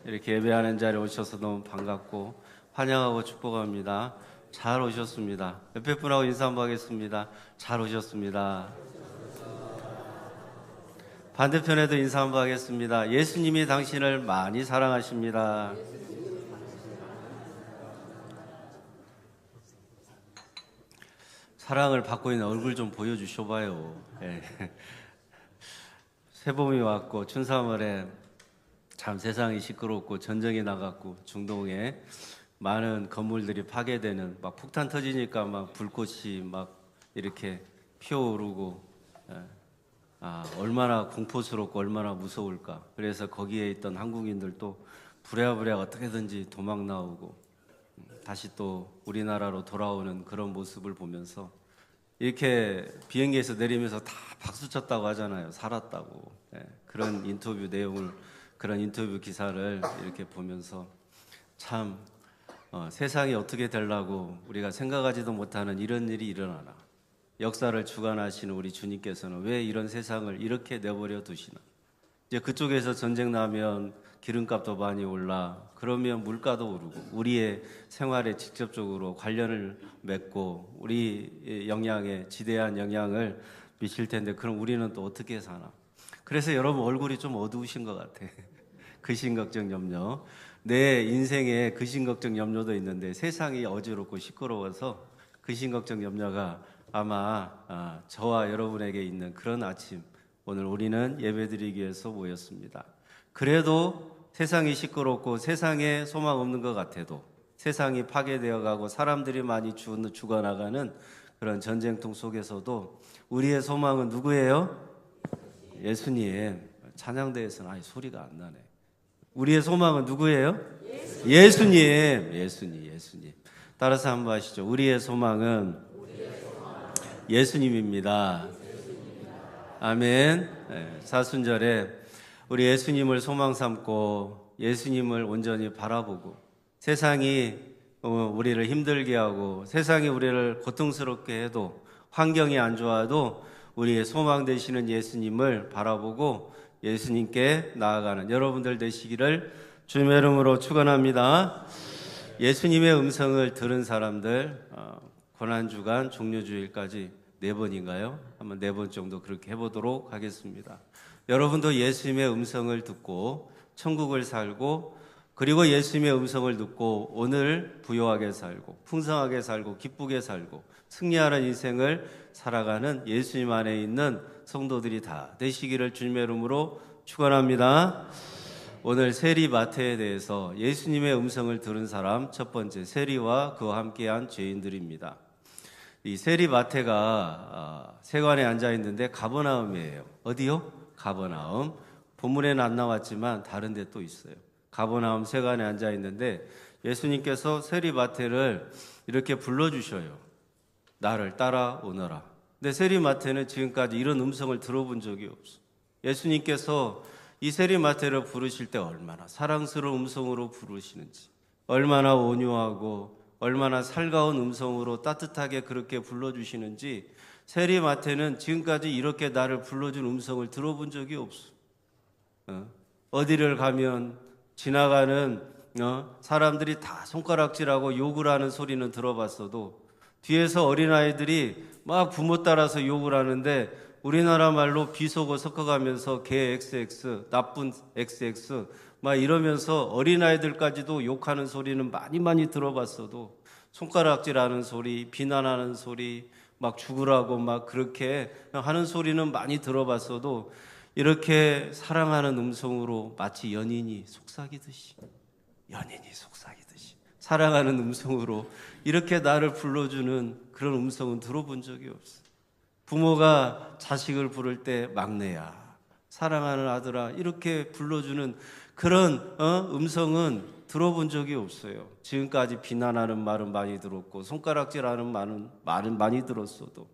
이렇게 예배하는 자리에 오셔서 너무 반갑고 환영하고 축복합니다. 잘 오셨습니다. 옆에 분하고 인사 한번 하겠습니다. 잘 오셨습니다. 반대편에도 인사 한번 하겠습니다. 예수님이 당신을 많이 사랑하십니다. 사랑을 받고 있는 얼굴 좀 보여주셔봐요. 예. 새봄이 왔고 춘삼월에 참 세상이 시끄럽고 전쟁이 나갔고 중동에 많은 건물들이 파괴되는 막 폭탄 터지니까 막 불꽃이 막 이렇게 피어오르고 얼마나 공포스럽고 얼마나 무서울까. 그래서 거기에 있던 한국인들도 부랴부랴 어떻게든지 도망 나오고 다시 또 우리나라로 돌아오는 그런 모습을 보면서 이렇게 비행기에서 내리면서 다 박수 쳤다고 하잖아요. 살았다고. 그런 인터뷰 내용을, 그런 인터뷰 기사를 이렇게 보면서 참 세상이 어떻게 되려고 우리가 생각하지도 못하는 이런 일이 일어나나. 역사를 주관하시는 우리 주님께서는 왜 이런 세상을 이렇게 내버려 두시나. 이제 그쪽에서 전쟁 나면 기름값도 많이 올라, 그러면 물가도 오르고 우리의 생활에 직접적으로 관련을 맺고 우리 영향에 지대한 영향을 미칠 텐데, 그럼 우리는 또 어떻게 사나. 그래서 여러분 얼굴이 좀 어두우신 것 같아. 근심 걱정 염려. 내 인생에 근심 걱정 염려도 있는데 세상이 어지럽고 시끄러워서 근심 걱정 염려가 아마 저와 여러분에게 있는 그런 아침, 오늘 우리는 예배드리기 위해서 모였습니다. 그래도 세상이 시끄럽고 세상에 소망 없는 것 같아도, 세상이 파괴되어 가고 사람들이 많이 죽어나가는 그런 전쟁통 속에서도 우리의 소망은 누구예요? 예수님. 찬양대에서는 소리가 안 나네. 우리의 소망은 누구예요? 예수님. 예수님. 따라서 한번 하시죠. 우리의 소망은 예수님입니다. 아멘. 사순절에 우리 예수님을 소망 삼고 예수님을 온전히 바라보고, 세상이 우리를 힘들게 하고 세상이 우리를 고통스럽게 해도, 환경이 안 좋아도 우리의 소망 되시는 예수님을 바라보고 예수님께 나아가는 여러분들 되시기를 주님의 이름으로 축원합니다. 예수님의 음성을 들은 사람들, 고난주간 종료주일까지 4번인가요? 한번 4번 정도 그렇게 해보도록 하겠습니다. 여러분도 예수님의 음성을 듣고 천국을 살고, 그리고 예수님의 음성을 듣고 오늘 부요하게 살고 풍성하게 살고 기쁘게 살고 승리하는 인생을 살아가는 예수님 안에 있는 성도들이 다 되시기를 주님의 이름으로 축원합니다. 오늘 세리마태에 대해서 예수님의 음성을 들은 사람, 첫 번째 세리와 그와 함께한 죄인들입니다. 이 세리마태가 세관에 앉아 있는데 가버나움이에요. 어디요? 가버나움. 본문에는 안 나왔지만 다른 데 또 있어요. 가버나움 세관에 앉아 있는데 예수님께서 세리마태를 이렇게 불러주셔요. 나를 따라오너라. 근데 세리마태는 지금까지 이런 음성을 들어본 적이 없어. 예수님께서 이 세리마태를 부르실 때 얼마나 사랑스러운 음성으로 부르시는지, 얼마나 온유하고 얼마나 살가운 음성으로 따뜻하게 그렇게 불러주시는지, 세리마태는 지금까지 이렇게 나를 불러준 음성을 들어본 적이 없어. 어디를 가면 지나가는 사람들이 다 손가락질하고 욕을 하는 소리는 들어봤어도, 뒤에서 어린아이들이 막 부모 따라서 욕을 하는데 우리나라 말로 비속어 섞어가면서 개 XX, 나쁜 XX 막 이러면서 어린아이들까지도 욕하는 소리는 많이 들어봤어도, 손가락질하는 소리, 비난하는 소리, 막 죽으라고 막 그렇게 하는 소리는 많이 들어봤어도, 이렇게 사랑하는 음성으로 마치 연인이 속삭이듯이 사랑하는 음성으로 이렇게 나를 불러주는 그런 음성은 들어본 적이 없어. 부모가 자식을 부를 때 막내야, 사랑하는 아들아 이렇게 불러주는 그런 음성은 들어본 적이 없어요. 지금까지 비난하는 말은 많이 들었고 손가락질하는 말은 많이 들었어도,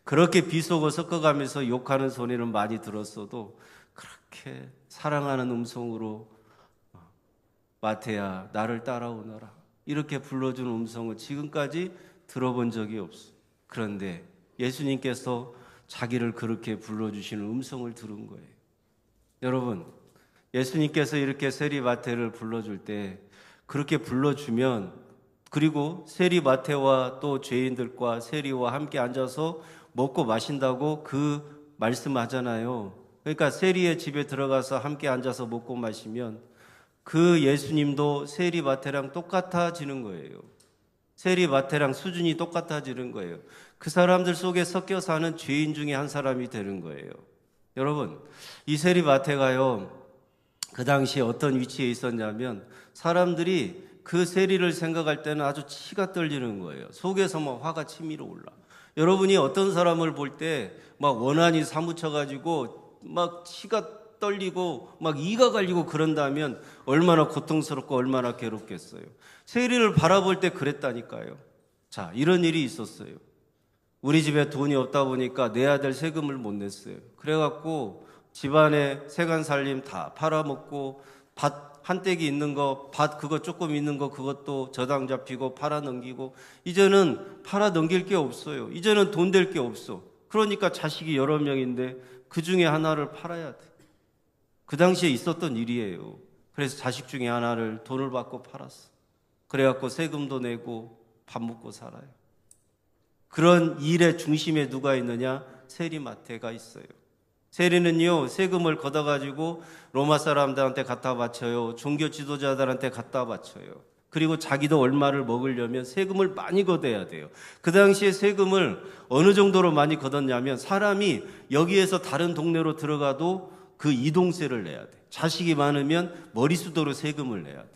그렇게 비속어 섞어가면서 욕하는 소리는 많이 들었어도, 그렇게 사랑하는 음성으로 마태야 나를 따라오너라 이렇게 불러주는 음성을 지금까지 들어본 적이 없어. 그런데 예수님께서 자기를 그렇게 불러주시는 음성을 들은 거예요. 여러분, 예수님께서 이렇게 세리마태를 불러줄 때 그렇게 불러주면, 그리고 세리마태와 또 죄인들과 세리와 함께 앉아서 먹고 마신다고 그 말씀하잖아요. 그러니까 세리의 집에 들어가서 함께 앉아서 먹고 마시면 그 예수님도 세리마태랑 똑같아지는 거예요. 세리마태랑 수준이 똑같아지는 거예요. 그 사람들 속에 섞여 사는 죄인 중에 한 사람이 되는 거예요. 여러분, 이 세리마태가요, 그 당시에 어떤 위치에 있었냐면 사람들이 그 세리를 생각할 때는 아주 치가 떨리는 거예요. 속에서 막 화가 치밀어 올라. 여러분이 어떤 사람을 볼 때 막 원한이 사무쳐가지고 막 치가 떨리고 막 이가 갈리고 그런다면 얼마나 고통스럽고 얼마나 괴롭겠어요. 세리를 바라볼 때 그랬다니까요. 자, 이런 일이 있었어요. 우리 집에 돈이 없다 보니까 내야 될 세금을 못 냈어요. 그래갖고 집안에 세간 살림 다 팔아먹고 밭 한 떼기 있는 거, 밭 그거 조금 있는 거 그것도 저당 잡히고 팔아 넘기고, 이제는 팔아 넘길 게 없어요. 이제는 돈 될 게 없어. 그러니까 자식이 여러 명인데 그 중에 하나를 팔아야 돼. 그 당시에 있었던 일이에요. 그래서 자식 중에 하나를 돈을 받고 팔았어. 그래갖고 세금도 내고 밥 먹고 살아요. 그런 일의 중심에 누가 있느냐? 세리마태가 있어요. 세리는요, 세금을 걷어가지고 로마 사람들한테 갖다 바쳐요. 종교 지도자들한테 갖다 바쳐요. 그리고 자기도 얼마를 먹으려면 세금을 많이 걷어야 돼요. 그 당시에 세금을 어느 정도로 많이 걷었냐면 사람이 여기에서 다른 동네로 들어가도 그 이동세를 내야 돼. 자식이 많으면 머리수도로 세금을 내야 돼.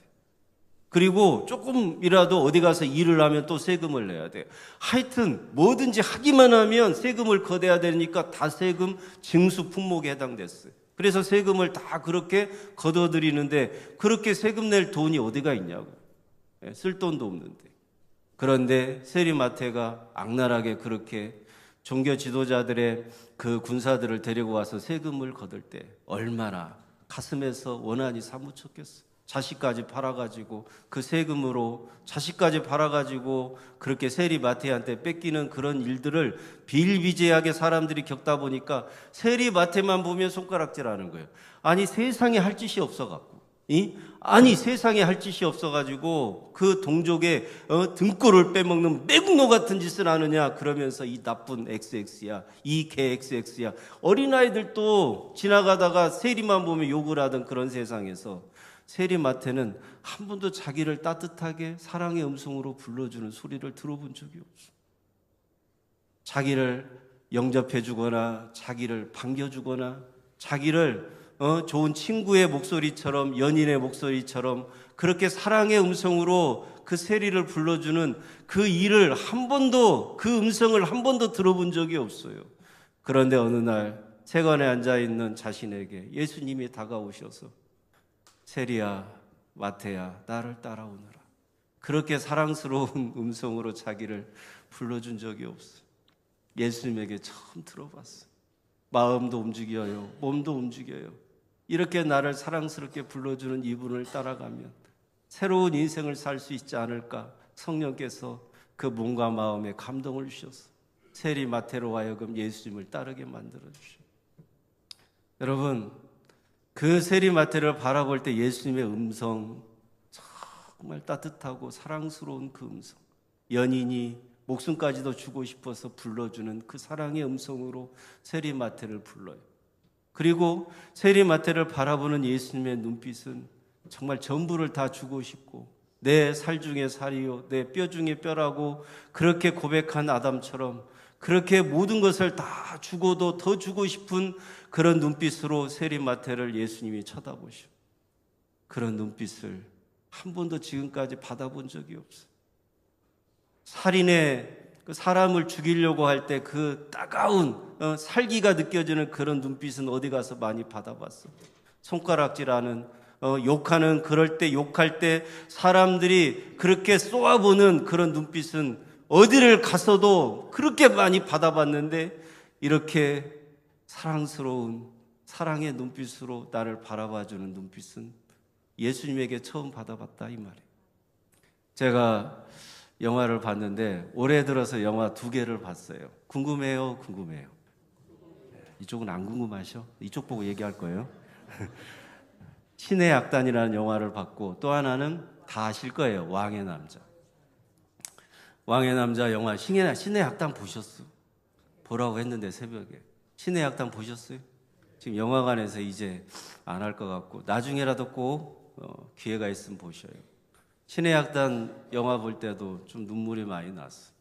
그리고 조금이라도 어디 가서 일을 하면 또 세금을 내야 돼요. 하여튼 뭐든지 하기만 하면 세금을 걷어야 되니까 다 세금 징수 품목에 해당됐어요. 그래서 세금을 다 그렇게 걷어들이는데 그렇게 세금 낼 돈이 어디가 있냐고. 쓸 돈도 없는데. 그런데 세리마태가 악랄하게 그렇게 종교 지도자들의 그 군사들을 데리고 와서 세금을 걷을 때 얼마나 가슴에서 원한이 사무쳤겠어요. 자식까지 팔아가지고 그 세금으로 자식까지 팔아가지고 그렇게 세리마태한테 뺏기는 그런 일들을 비일비재하게 사람들이 겪다 보니까 세리마태만 보면 손가락질하는 거예요. 아니 세상에 할 짓이 없어갖고, 아니 세상에 할 짓이 없어가지고 그 동족의 등골을 빼먹는 매국노 같은 짓을 하느냐 그러면서 이 나쁜 XX야, 이 개 XX야. 어린아이들도 지나가다가 세리만 보면 욕을 하던 그런 세상에서 세리마태는 한 번도 자기를 따뜻하게 사랑의 음성으로 불러주는 소리를 들어본 적이 없어. 자기를 영접해 주거나 자기를 반겨주거나 자기를 좋은 친구의 목소리처럼, 연인의 목소리처럼 그렇게 사랑의 음성으로 그 세리를 불러주는 그 일을 한 번도, 그 음성을 한 번도 들어본 적이 없어요. 그런데 어느 날 세관에 앉아있는 자신에게 예수님이 다가오셔서 세리야, 마태야, 나를 따라오너라. 그렇게 사랑스러운 음성으로 자기를 불러준 적이 없어요. 예수님에게 처음 들어봤어요. 마음도 움직여요. 몸도 움직여요. 이렇게 나를 사랑스럽게 불러주는 이분을 따라가면 새로운 인생을 살 수 있지 않을까. 성령께서 그 몸과 마음에 감동을 주셔서 세리마태로 하여금 예수님을 따르게 만들어주셔요. 여러분, 그 세리마태를 바라볼 때 예수님의 음성, 정말 따뜻하고 사랑스러운 그 음성, 연인이 목숨까지도 주고 싶어서 불러주는 그 사랑의 음성으로 세리마태를 불러요. 그리고 세리마태를 바라보는 예수님의 눈빛은 정말 전부를 다 주고 싶고 내 살 중에 살이요 내 뼈 중에 뼈라고 그렇게 고백한 아담처럼 그렇게 모든 것을 다 주고도 더 주고 싶은 그런 눈빛으로 세리마태를 예수님이 쳐다보셔. 그런 눈빛을 한 번도 지금까지 받아본 적이 없어요. 살인의 그 사람을 죽이려고 할 때 그 따가운 살기가 느껴지는 그런 눈빛은 어디 가서 많이 받아봤어. 손가락질하는 욕하는, 그럴 때 욕할 때 사람들이 그렇게 쏘아보는 그런 눈빛은 어디를 가서도 그렇게 많이 받아봤는데 이렇게 사랑스러운 사랑의 눈빛으로 나를 바라봐주는 눈빛은 예수님에게 처음 받아봤다 이 말이에요. 제가 영화를 봤는데 올해 들어서 영화 2개를 봤어요. 궁금해요? 이쪽은 안 궁금하셔? 이쪽 보고 얘기할 거예요. 신의 약단이라는 영화를 봤고, 또 하나는 다 아실 거예요. 왕의 남자. 왕의 남자 영화 신의 약단 보셨어? 보라고 했는데 새벽에. 신의 약단 보셨어요? 지금 영화관에서 이제 안 할 것 같고 나중에라도 꼭 기회가 있으면 보셔요. 신의 약단 영화 볼 때도 좀 눈물이 많이 났어.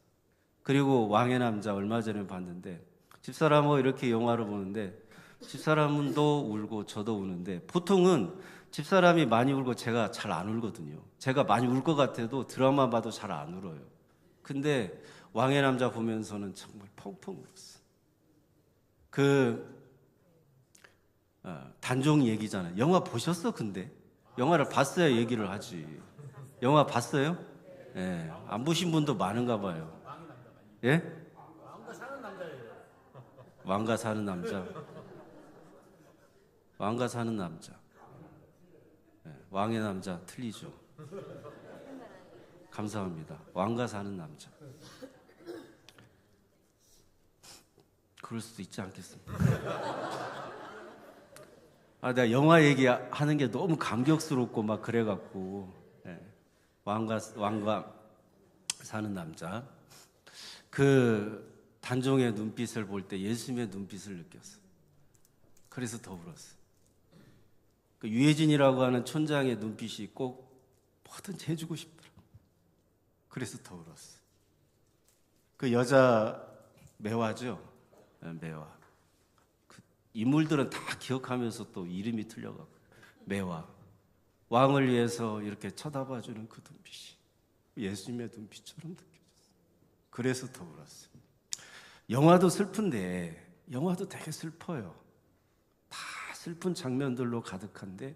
그리고 왕의 남자 얼마 전에 봤는데 집사람하고 이렇게 영화를 보는데 집사람은 또 울고 저도 우는데 보통은 집사람이 많이 울고 제가 잘 안 울거든요. 제가 많이 울 것 같아도 드라마 봐도 잘 안 울어요. 근데 왕의 남자 보면서는 정말 펑펑 울었어. 단종 얘기잖아요. 영화 보셨어? 근데 영화를 봤어야 얘기를 하지. 영화 봤어요? 예, 안 보신 분도 많은가 봐요. 예? 왕가 사는 남자. 왕가 사는 남자. 예, 왕의 남자 틀리죠. 감사합니다. 왕가 사는 남자. 그럴 수도 있지 않겠습니까? 내가 영화 얘기하는 게 너무 감격스럽고 막 그래갖고 왕가 사는 남자. 그 단종의 눈빛을 볼 때 예수님의 눈빛을 느꼈어. 그래서 더 울었어. 그 유해진이라고 하는 촌장의 눈빛이 꼭 뭐든지 해주고 싶더라. 그래서 더 울었어. 그 여자 매화죠. 매화. 그 인물들은 다 기억하면서 또 이름이 틀려가고 매화. 왕을 위해서 이렇게 쳐다봐주는 그 눈빛이 예수님의 눈빛처럼 느껴졌어. 그래서 더 울었어. 영화도 슬픈데 영화도 되게 슬퍼요. 다 슬픈 장면들로 가득한데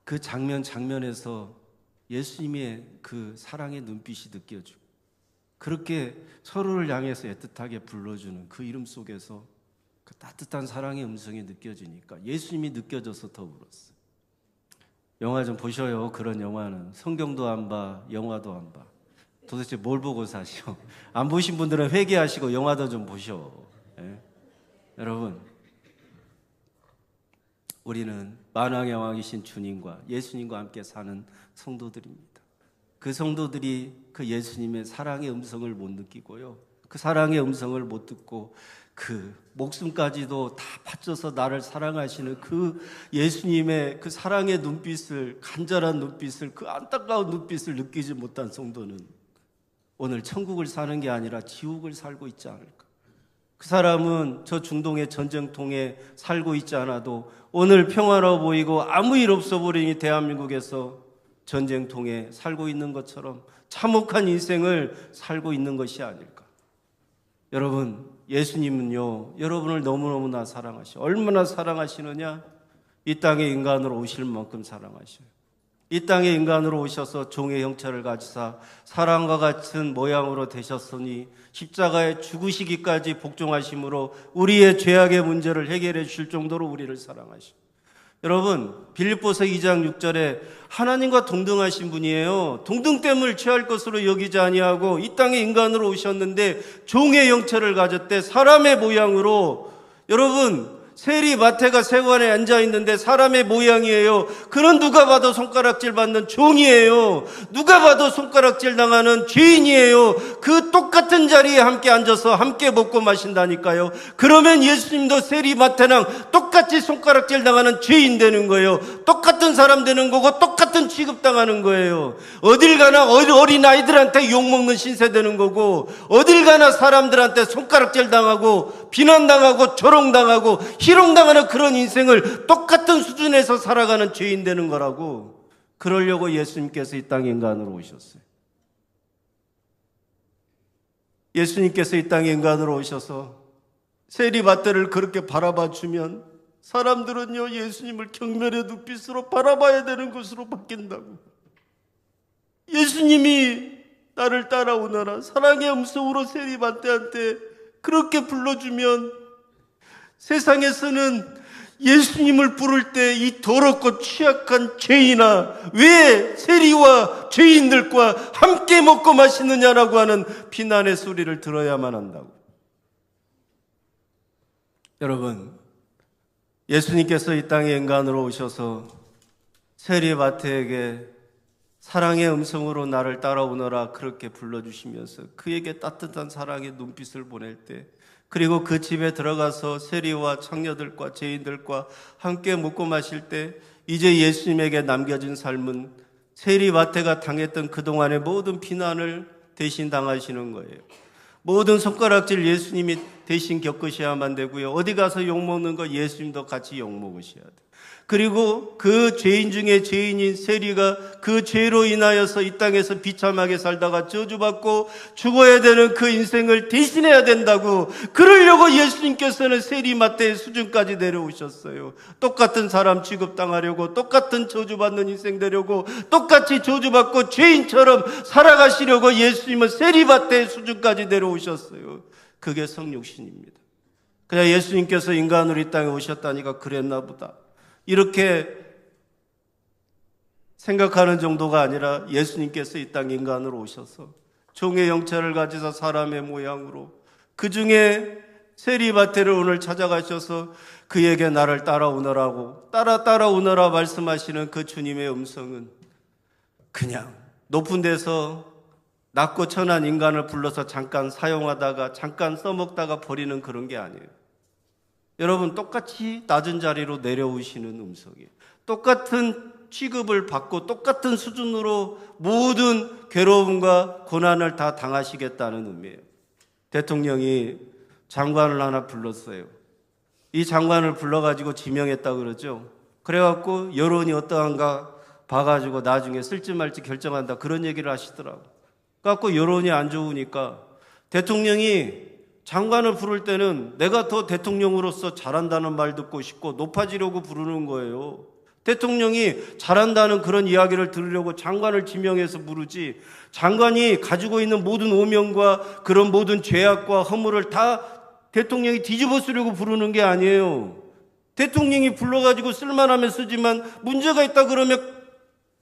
그 장면에서 예수님의 그 사랑의 눈빛이 느껴지고 그렇게 서로를 향해서 애틋하게 불러주는 그 이름 속에서 그 따뜻한 사랑의 음성이 느껴지니까 예수님이 느껴져서 더 울었어요. 영화 좀 보셔요. 그런 영화는 성경도 안 봐, 영화도 안 봐. 도대체 뭘 보고 사시오? 안 보신 분들은 회개하시고 영화도 좀 보셔. 예? 여러분, 우리는 만왕의 왕이신 주님과 예수님과 함께 사는 성도들입니다. 그 성도들이 그 예수님의 사랑의 음성을 못 느끼고요. 그 사랑의 음성을 못 듣고 그 목숨까지도 다 바쳐서 나를 사랑하시는 그 예수님의 그 사랑의 눈빛을, 간절한 눈빛을, 그 안타까운 눈빛을 느끼지 못한 성도는 오늘 천국을 사는 게 아니라 지옥을 살고 있지 않을까. 그 사람은 저 중동의 전쟁통에 살고 있지 않아도 오늘 평화로워 보이고 아무 일 없어 보이니 대한민국에서 전쟁통에 살고 있는 것처럼 참혹한 인생을 살고 있는 것이 아닐까. 여러분, 예수님은요, 여러분을 너무너무나 사랑하셔. 얼마나 사랑하시느냐? 이 땅에 인간으로 오실 만큼 사랑하셔요. 이 땅에 인간으로 오셔서 종의 형체를 가지사 사람과 같은 모양으로 되셨으니 십자가에 죽으시기까지 복종하심으로 우리의 죄악의 문제를 해결해 주실 정도로 우리를 사랑하셔. 여러분, 빌립보서 2장 6절에 하나님과 동등하신 분이에요. 동등됨을 취할 것으로 여기지 아니하고 이 땅에 인간으로 오셨는데 종의 형체를 가졌대. 사람의 모양으로. 여러분, 세리 마태가 세관에 앉아있는데 사람의 모양이에요. 그런 누가 봐도 손가락질 받는 종이에요. 누가 봐도 손가락질 당하는 죄인이에요. 그 똑같은 자리에 함께 앉아서 함께 먹고 마신다니까요. 그러면 예수님도 세리 마태랑 똑같이 손가락질 당하는 죄인 되는 거예요. 똑같은 사람 되는 거고 똑같은 취급당하는 거예요. 어딜 가나 어린 아이들한테 욕먹는 신세 되는 거고 어딜 가나 사람들한테 손가락질 당하고 비난당하고 조롱당하고 희롱당하는 그런 인생을 똑같은 수준에서 살아가는 죄인 되는 거라고. 그러려고 예수님께서 이 땅에 인간으로 오셨어요. 예수님께서 이 땅에 인간으로 오셔서 세리마태를 그렇게 바라봐 주면 사람들은요, 예수님을 경멸의 눈빛으로 바라봐야 되는 것으로 바뀐다고. 예수님이 나를 따라오너라 사랑의 음성으로 세리마태한테 그렇게 불러주면 세상에서는 예수님을 부를 때 이 더럽고 취약한 죄인아, 왜 세리와 죄인들과 함께 먹고 마시느냐라고 하는 비난의 소리를 들어야만 한다고. 여러분, 예수님께서 이 땅에 인간으로 오셔서 세리마태에게 사랑의 음성으로 나를 따라오너라 그렇게 불러주시면서 그에게 따뜻한 사랑의 눈빛을 보낼 때, 그리고 그 집에 들어가서 세리와 창녀들과 죄인들과 함께 먹고 마실 때, 이제 예수님에게 남겨진 삶은 세리마태가 당했던 그동안의 모든 비난을 대신 당하시는 거예요. 모든 손가락질 예수님이 대신 겪으셔야만 되고요. 어디 가서 욕먹는 거 예수님도 같이 욕먹으셔야 돼요. 그리고 그 죄인 중에 죄인인 세리가 그 죄로 인하여서 이 땅에서 비참하게 살다가 저주받고 죽어야 되는 그 인생을 대신해야 된다고, 그러려고 예수님께서는 세리마태의 수준까지 내려오셨어요. 똑같은 사람 취급당하려고, 똑같은 저주받는 인생 되려고, 똑같이 저주받고 죄인처럼 살아가시려고 예수님은 세리마태의 수준까지 내려오셨어요. 그게 성육신입니다. 그냥 예수님께서 인간으로 이 땅에 오셨다니까 그랬나 보다, 이렇게 생각하는 정도가 아니라, 예수님께서 이 땅 인간으로 오셔서 종의 형체를 가지사 사람의 모양으로, 그 중에 세리마태를 오늘 찾아가셔서 그에게 나를 따라오너라고 따라오너라 말씀하시는 그 주님의 음성은 그냥 높은 데서 낮고 천한 인간을 불러서 잠깐 사용하다가 잠깐 써먹다가 버리는 그런 게 아니에요. 여러분, 똑같이 낮은 자리로 내려오시는 음성이에요. 똑같은 취급을 받고 똑같은 수준으로 모든 괴로움과 고난을 다 당하시겠다는 의미예요. 대통령이 장관을 하나 불렀어요. 이 장관을 불러가지고 지명했다 그러죠. 그래갖고 여론이 어떠한가 봐가지고 나중에 쓸지 말지 결정한다, 그런 얘기를 하시더라고. 그래갖고 여론이 안 좋으니까 대통령이 장관을 부를 때는 내가 더 대통령으로서 잘한다는 말 듣고 싶고 높아지려고 부르는 거예요. 대통령이 잘한다는 그런 이야기를 들으려고 장관을 지명해서 부르지, 장관이 가지고 있는 모든 오명과 그런 모든 죄악과 허물을 다 대통령이 뒤집어 쓰려고 부르는 게 아니에요. 대통령이 불러가지고 쓸만하면 쓰지만 문제가 있다 그러면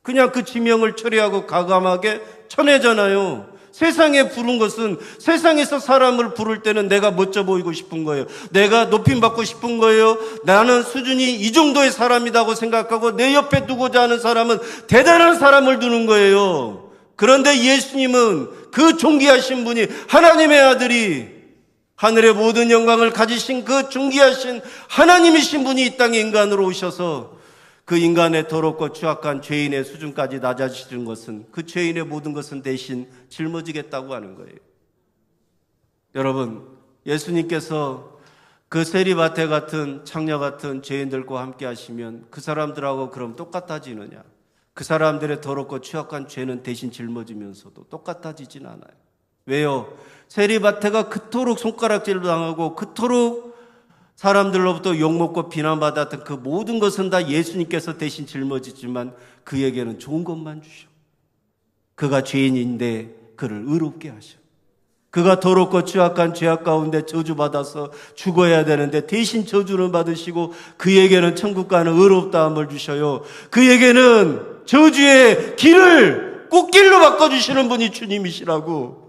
그냥 그 지명을 처리하고 가감하게 쳐내잖아요. 세상에 부른 것은, 세상에서 사람을 부를 때는 내가 멋져 보이고 싶은 거예요. 내가 높임받고 싶은 거예요. 나는 수준이 이 정도의 사람이라고 생각하고 내 옆에 두고자 하는 사람은 대단한 사람을 두는 거예요. 그런데 예수님은 그 존귀하신 분이, 하나님의 아들이, 하늘의 모든 영광을 가지신 그 존귀하신 하나님이신 분이 이 땅에 인간으로 오셔서 그 인간의 더럽고 추악한 죄인의 수준까지 낮아지시는 것은, 그 죄인의 모든 것은 대신 짊어지겠다고 하는 거예요. 여러분, 예수님께서 그 세리마태 같은 창녀 같은 죄인들과 함께 하시면 그 사람들하고 그럼 똑같아지느냐? 그 사람들의 더럽고 추악한 죄는 대신 짊어지면서도 똑같아지진 않아요. 왜요? 세리마태가 그토록 손가락질을 당하고 그토록 사람들로부터 욕먹고 비난받았던 그 모든 것은 다 예수님께서 대신 짊어지지만 그에게는 좋은 것만 주셔. 그가 죄인인데 그를 의롭게 하셔. 그가 더럽고 추악한 죄악 가운데 저주받아서 죽어야 되는데 대신 저주는 받으시고 그에게는 천국 가는 의롭다함을 주셔요. 그에게는 저주의 길을 꽃길로 바꿔주시는 분이 주님이시라고.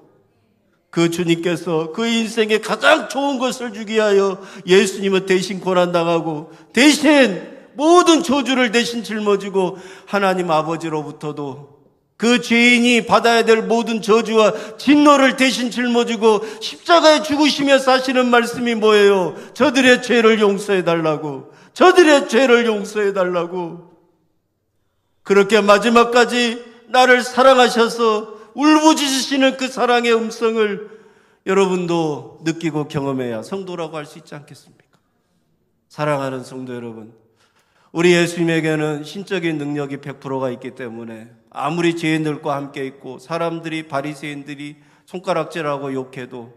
그 주님께서 그 인생에 가장 좋은 것을 주기 위하여 예수님은 대신 고난당하고 대신 모든 저주를 대신 짊어지고 하나님 아버지로부터도 그 죄인이 받아야 될 모든 저주와 진노를 대신 짊어지고 십자가에 죽으시며 사시는 말씀이 뭐예요? 저들의 죄를 용서해 달라고, 저들의 죄를 용서해 달라고. 그렇게 마지막까지 나를 사랑하셔서 울부짖으시는 그 사랑의 음성을 여러분도 느끼고 경험해야 성도라고 할 수 있지 않겠습니까? 사랑하는 성도 여러분, 우리 예수님에게는 신적인 능력이 100%가 있기 때문에 아무리 죄인들과 함께 있고 사람들이, 바리새인들이 손가락질하고 욕해도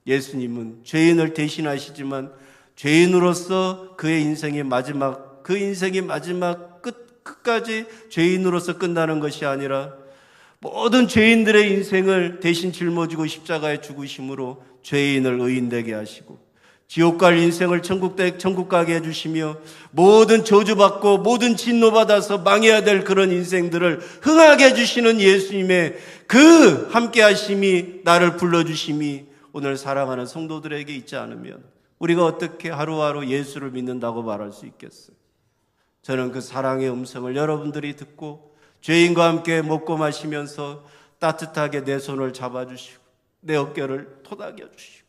예수님은 죄인을 대신하시지만 죄인으로서 그의 인생의 마지막, 그 인생의 마지막 끝까지 죄인으로서 끝나는 것이 아니라 모든 죄인들의 인생을 대신 짊어지고 십자가에 죽으심으로 죄인을 의인되게 하시고 지옥 갈 인생을 천국 가게 해주시며 모든 저주받고 모든 진노받아서 망해야 될 그런 인생들을 흥하게 해주시는 예수님의 그 함께 하심이, 나를 불러주심이 오늘 사랑하는 성도들에게 있지 않으면 우리가 어떻게 하루하루 예수를 믿는다고 말할 수 있겠어요? 저는 그 사랑의 음성을 여러분들이 듣고 죄인과 함께 먹고 마시면서 따뜻하게 내 손을 잡아주시고 내 어깨를 토닥여주시고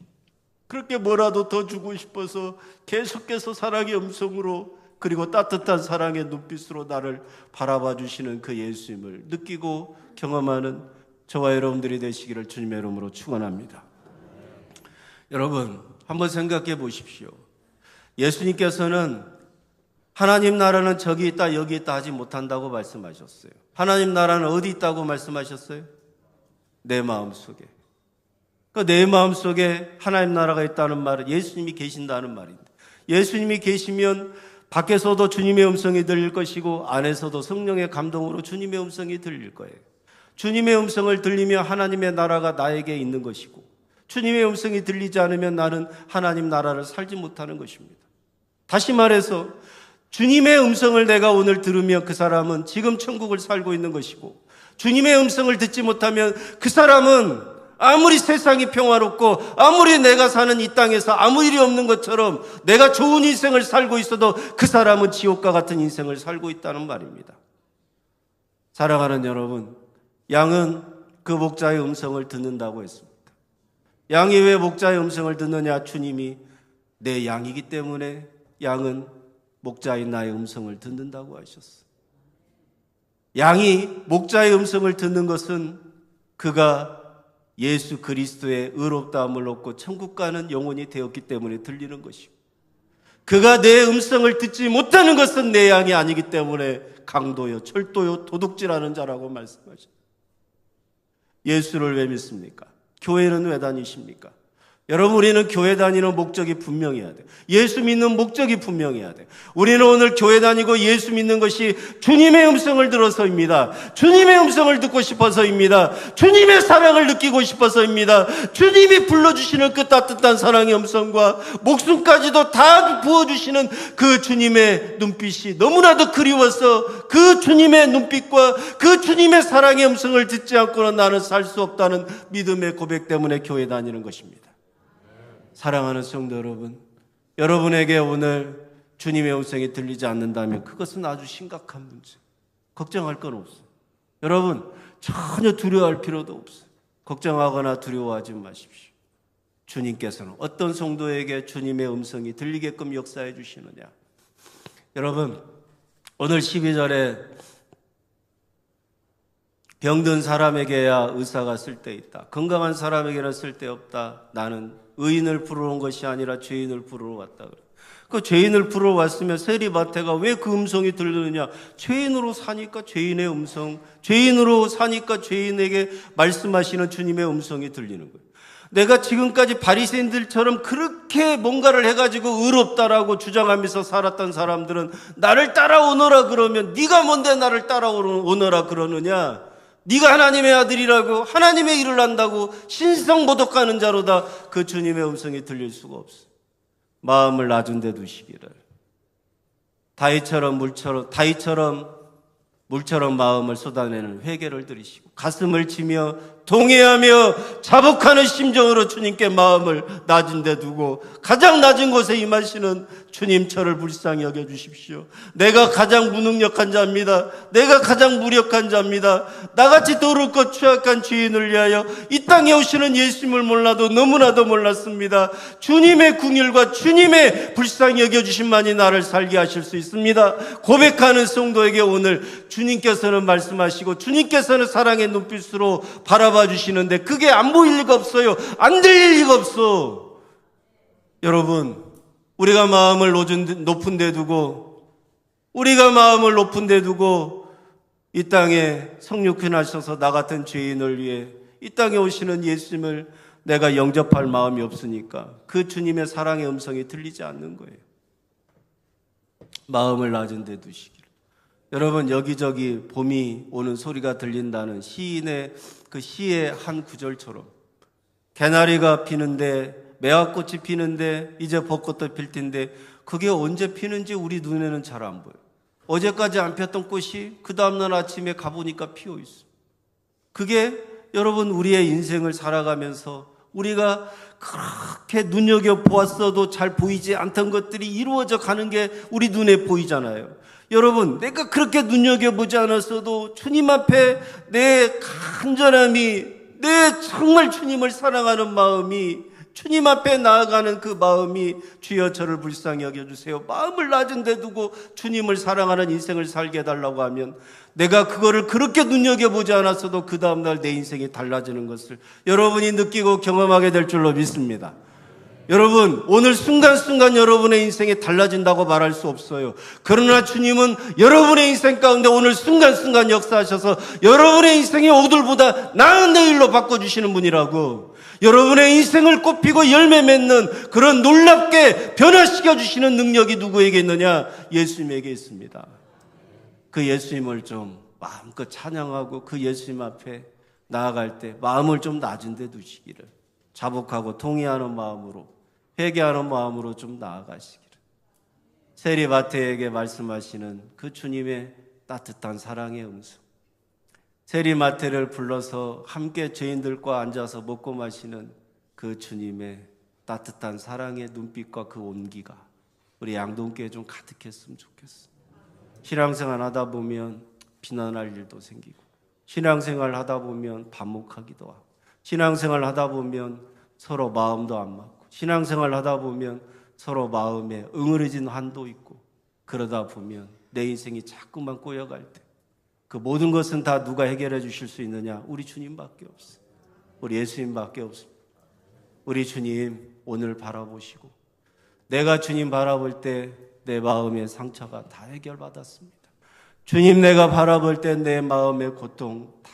그렇게 뭐라도 더 주고 싶어서 계속해서 사랑의 음성으로 그리고 따뜻한 사랑의 눈빛으로 나를 바라봐 주시는 그 예수님을 느끼고 경험하는 저와 여러분들이 되시기를 주님의 이름으로 축원합니다. 여러분 한번 생각해 보십시오. 예수님께서는 하나님 나라는 저기 있다 여기 있다 하지 못한다고 말씀하셨어요. 하나님 나라는 어디 있다고 말씀하셨어요? 내 마음속에. 그러니까 내 마음속에 하나님 나라가 있다는 말은 예수님이 계신다는 말입니다. 예수님이 계시면 밖에서도 주님의 음성이 들릴 것이고 안에서도 성령의 감동으로 주님의 음성이 들릴 거예요. 주님의 음성을 들리며 하나님의 나라가 나에게 있는 것이고 주님의 음성이 들리지 않으면 나는 하나님 나라를 살지 못하는 것입니다. 다시 말해서 주님의 음성을 내가 오늘 들으면 그 사람은 지금 천국을 살고 있는 것이고 주님의 음성을 듣지 못하면 그 사람은 아무리 세상이 평화롭고 아무리 내가 사는 이 땅에서 아무 일이 없는 것처럼 내가 좋은 인생을 살고 있어도 그 사람은 지옥과 같은 인생을 살고 있다는 말입니다. 사랑하는 여러분, 양은 그 목자의 음성을 듣는다고 했습니다. 양이 왜 목자의 음성을 듣느냐? 주님이 내 양이기 때문에 양은 목자인 나의 음성을 듣는다고 하셨어요. 양이 목자의 음성을 듣는 것은 그가 예수 그리스도의 의롭다함을 얻고 천국 가는 영혼이 되었기 때문에 들리는 것이고 그가 내 음성을 듣지 못하는 것은 내 양이 아니기 때문에 강도요 철도요 도둑질하는 자라고 말씀하셨어요. 예수를 왜 믿습니까? 교회는 왜 다니십니까? 여러분 우리는 교회 다니는 목적이 분명해야 돼요. 예수 믿는 목적이 분명해야 돼요. 우리는 오늘 교회 다니고 예수 믿는 것이 주님의 음성을 들어서입니다. 주님의 음성을 듣고 싶어서입니다. 주님의 사랑을 느끼고 싶어서입니다. 주님이 불러주시는 그 따뜻한 사랑의 음성과 목숨까지도 다 부어주시는 그 주님의 눈빛이 너무나도 그리워서 그 주님의 눈빛과 그 주님의 사랑의 음성을 듣지 않고는 나는 살 수 없다는 믿음의 고백 때문에 교회 다니는 것입니다. 사랑하는 성도 여러분, 여러분에게 오늘 주님의 음성이 들리지 않는다면 그것은 아주 심각한 문제. 걱정할 건 없어요. 여러분 전혀 두려워할 필요도 없어요. 걱정하거나 두려워하지 마십시오. 주님께서는 어떤 성도에게 주님의 음성이 들리게끔 역사해 주시느냐. 여러분 오늘 12절에 병든 사람에게야 의사가 쓸데있다. 건강한 사람에게는 쓸데없다. 나는 의인을 부르러 온 것이 아니라 죄인을 부르러 왔다. 그 죄인을 부르러 왔으면 세리마태가 왜 그 음성이 들리느냐? 죄인으로 사니까 죄인의 음성, 죄인으로 사니까 죄인에게 말씀하시는 주님의 음성이 들리는 거예요. 내가 지금까지 바리새인들처럼 그렇게 뭔가를 해가지고 의롭다라고 주장하면서 살았던 사람들은 나를 따라오너라 그러면 네가 뭔데 나를 따라오너라 그러느냐? 네가 하나님의 아들이라고 하나님의 일을 한다고 신성모독하는 자로다. 그 주님의 음성이 들릴 수가 없어. 마음을 낮은 데 두시기를. 다윗처럼 물처럼 마음을 쏟아내는 회개를 드리시고 가슴을 치며 동의하며 자복하는 심정으로 주님께 마음을 낮은 데 두고 가장 낮은 곳에 임하시는 주님 저를 불쌍히 여겨주십시오. 내가 가장 무능력한 자입니다. 내가 가장 무력한 자입니다. 나같이 더럽고 취약한 죄인을 위하여 이 땅에 오시는 예수님을 몰라도 너무나도 몰랐습니다. 주님의 긍휼과 주님의 불쌍히 여겨주심만이 나를 살게 하실 수 있습니다. 고백하는 성도에게 오늘 주님께서는 말씀하시고 주님께서는 사랑의 눈빛으로 바라봐 주시는데 그게 안 보일 리가 없어요. 안 들릴 리가 없어. 여러분 우리가 마음을 높은 데 두고 이 땅에 성육신 하셔서 나 같은 죄인을 위해 이 땅에 오시는 예수님을 내가 영접할 마음이 없으니까 그 주님의 사랑의 음성이 들리지 않는 거예요. 마음을 낮은 데 두시기를. 여러분 여기저기 봄이 오는 소리가 들린다는 시인의 그 시의 한 구절처럼 개나리가 피는데 매화꽃이 피는데 이제 벚꽃도 필 텐데 그게 언제 피는지 우리 눈에는 잘 안 보여요. 어제까지 안 폈던 꽃이 그 다음날 아침에 가보니까 피어 있어요. 그게 여러분 우리의 인생을 살아가면서 우리가 그렇게 눈여겨보았어도 잘 보이지 않던 것들이 이루어져 가는 게 우리 눈에 보이잖아요. 여러분, 내가 그렇게 눈여겨보지 않았어도 주님 앞에 내 간절함이, 내 정말 주님을 사랑하는 마음이, 주님 앞에 나아가는 그 마음이 주여 저를 불쌍히 여겨주세요. 마음을 낮은 데 두고 주님을 사랑하는 인생을 살게 해달라고 하면 내가 그거를 그렇게 눈여겨보지 않았어도 그 다음날 내 인생이 달라지는 것을 여러분이 느끼고 경험하게 될 줄로 믿습니다. 여러분, 오늘 순간순간 여러분의 인생이 달라진다고 말할 수 없어요. 그러나 주님은 여러분의 인생 가운데 오늘 순간순간 역사하셔서 여러분의 인생이 오늘보다 나은 내일로 바꿔주시는 분이라고, 여러분의 인생을 꽃피고 열매 맺는 그런 놀랍게 변화시켜 주시는 능력이 누구에게 있느냐? 예수님에게 있습니다. 그 예수님을 좀 마음껏 찬양하고 그 예수님 앞에 나아갈 때 마음을 좀 낮은 데 두시기를, 자복하고 통회하는 마음으로, 회개하는 마음으로 좀 나아가시기를, 세리마태에게 말씀하시는 그 주님의 따뜻한 사랑의 음성, 세리마태를 불러서 함께 죄인들과 앉아서 먹고 마시는 그 주님의 따뜻한 사랑의 눈빛과 그 온기가 우리 양동교에 좀 가득했으면 좋겠어. 신앙생활 하다 보면 비난할 일도 생기고, 신앙생활 하다 보면 반목하기도 하고, 신앙생활 하다 보면 서로 마음도 안 맞고, 신앙생활 하다 보면 서로 마음에 응어리진 한도 있고, 그러다 보면 내 인생이 자꾸만 꼬여갈 때 그 모든 것은 다 누가 해결해 주실 수 있느냐? 우리 주님밖에 없어요. 우리 예수님밖에 없습니다. 우리 주님 오늘 바라보시고, 내가 주님 바라볼 때 내 마음의 상처가 다 해결받았습니다. 주님 내가 바라볼 때 내 마음의 고통 다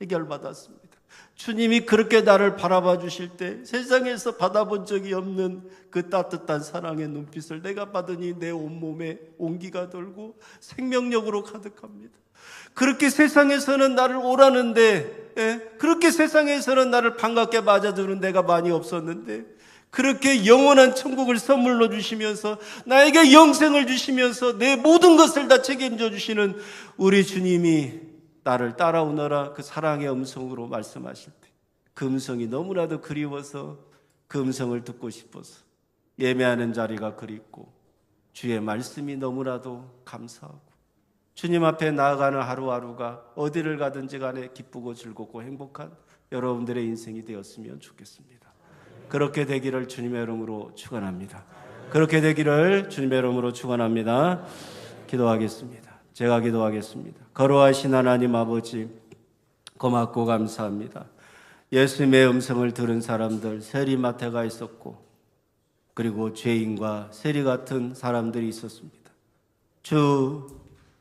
해결받았습니다. 주님이 그렇게 나를 바라봐 주실 때 세상에서 받아본 적이 없는 그 따뜻한 사랑의 눈빛을 내가 받으니 내 온몸에 온기가 돌고 생명력으로 가득합니다. 그렇게 세상에서는 나를 오라는데, 그렇게 세상에서는 나를 반갑게 맞아주는 데가 많이 없었는데, 그렇게 영원한 천국을 선물로 주시면서 나에게 영생을 주시면서 내 모든 것을 다 책임져 주시는 우리 주님이 나를 따라오너라 그 사랑의 음성으로 말씀하실 때 그 음성이 너무나도 그리워서 그 음성을 듣고 싶어서 예매하는 자리가 그립고, 주의 말씀이 너무나도 감사하고, 주님 앞에 나아가는 하루하루가 어디를 가든지 간에 기쁘고 즐겁고 행복한 여러분들의 인생이 되었으면 좋겠습니다. 그렇게 되기를 주님의 이름으로 축원합니다. 그렇게 되기를 주님의 이름으로 축원합니다. 기도하겠습니다. 제가 기도하겠습니다. 거룩하신 하나님 아버지, 고맙고 감사합니다. 예수님의 음성을 들은 사람들, 세리마태가 있었고, 그리고 죄인과 세리 같은 사람들이 있었습니다.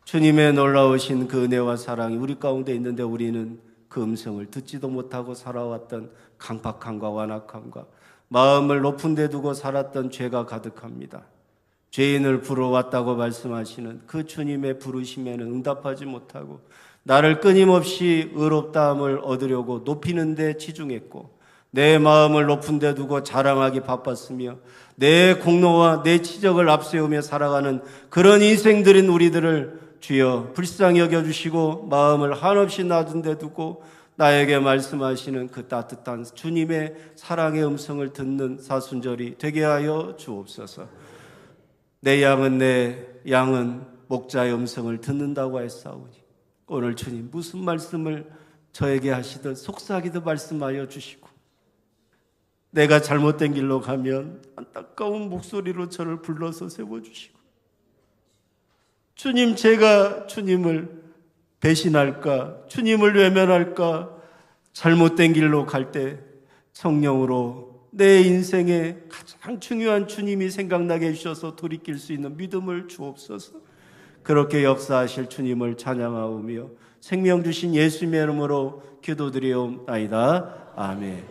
주님의 놀라우신 그 은혜와 사랑이 우리 가운데 있는데 우리는 그 음성을 듣지도 못하고 살아왔던 강팍함과 완악함과 마음을 높은 데 두고 살았던 죄가 가득합니다. 죄인을 부러왔다고 말씀하시는 그 주님의 부르심에는 응답하지 못하고 나를 끊임없이 의롭다함을 얻으려고 높이는 데 치중했고, 내 마음을 높은 데 두고 자랑하기 바빴으며 내 공로와 내 치적을 앞세우며 살아가는 그런 인생들인 우리들을 주여 불쌍히 여겨주시고 마음을 한없이 낮은 데 두고 나에게 말씀하시는 그 따뜻한 주님의 사랑의 음성을 듣는 사순절이 되게 하여 주옵소서. 내 양은 목자의 음성을 듣는다고 했사오니 오늘 주님 무슨 말씀을 저에게 하시듯 속삭이듯 말씀하여 주시고, 내가 잘못된 길로 가면 안타까운 목소리로 저를 불러서 세워주시고, 주님 제가 주님을 배신할까, 주님을 외면할까, 잘못된 길로 갈 때 성령으로 내 인생에 가장 중요한 주님이 생각나게 해주셔서 돌이킬 수 있는 믿음을 주옵소서. 그렇게 역사하실 주님을 찬양하오며 생명 주신 예수님의 이름으로 기도드리옵나이다. 아멘.